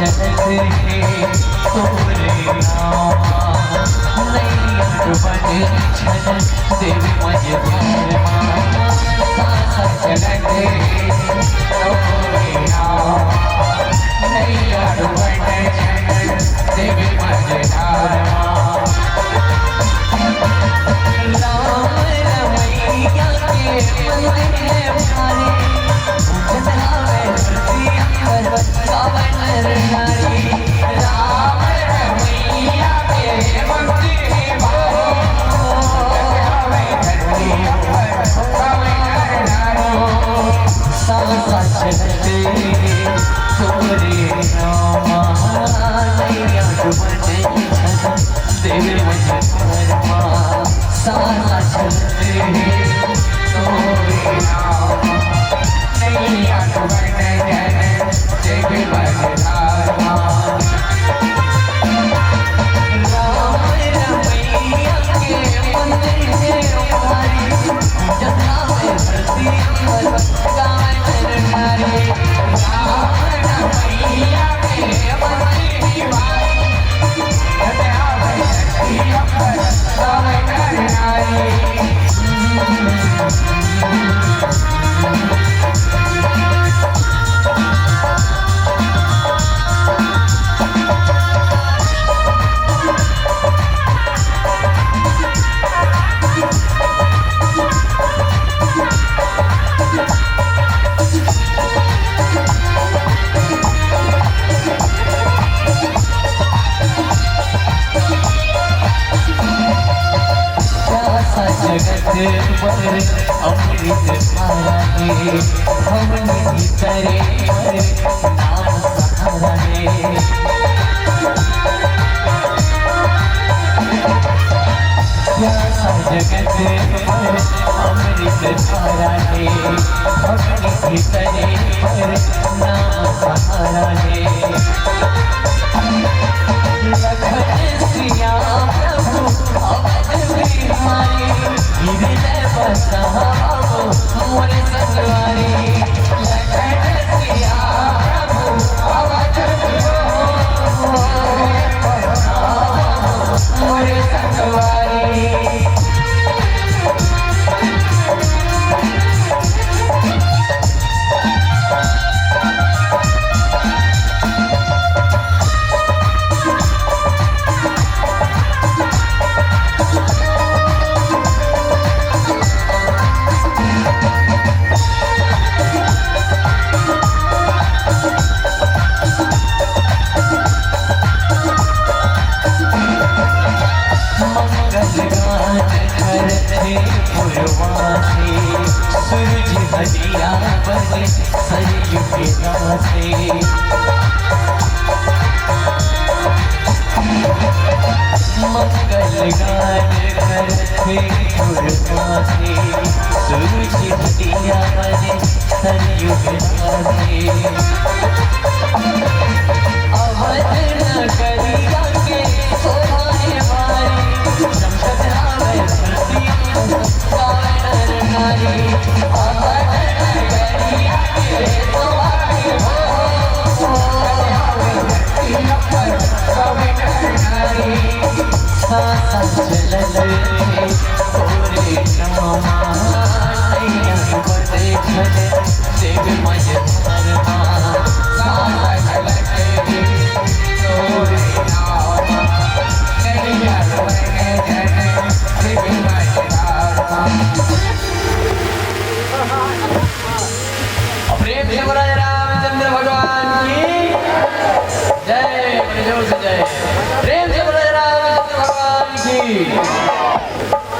चलत है तोरे नाम नैया बन छन देवी मजबूर सासा चलत है तोरे नाम नैया बन छन देवी मजबूर राम रमैया के मंदिर भारे जतनावे धरती अंबर कावन नारी राम रमैया के मंदिर भारे जतनावे धरती अंबर कावन नारी सासा चलते तोरे नाम नैया डुबने छन देवी मजबूर सासा चलते तोरे नाम नैया डुबने छन देवी मजबूर राम रमैया के मंदिर भारी जतनावे धरती अंबर कावन नारी राम रमैया के मंदिर भारी जतनावे धरती अंबर कावन नारी जगत पर अमृत धारा है हमनी करे पर नाम सहारा है प्यासा जगत पर अमृत धारा है हमनी करे पर नाम सहारा है लखन सिया प्रभु अवध बिहारी हृदय बसाओ मोर संगवारी लखन सिया प्रभु अवध मोर संगवारी सूरज हटिया बने सरयू के नाते मंगल गान करते गुरबाते सूरज हटिया बने सरयू के नाते अवध नगरिया के सोहाने वाली चमकत आवे धरती कावन नारी अवध नगरिया के सोहाने सासा चलल तोरे नाम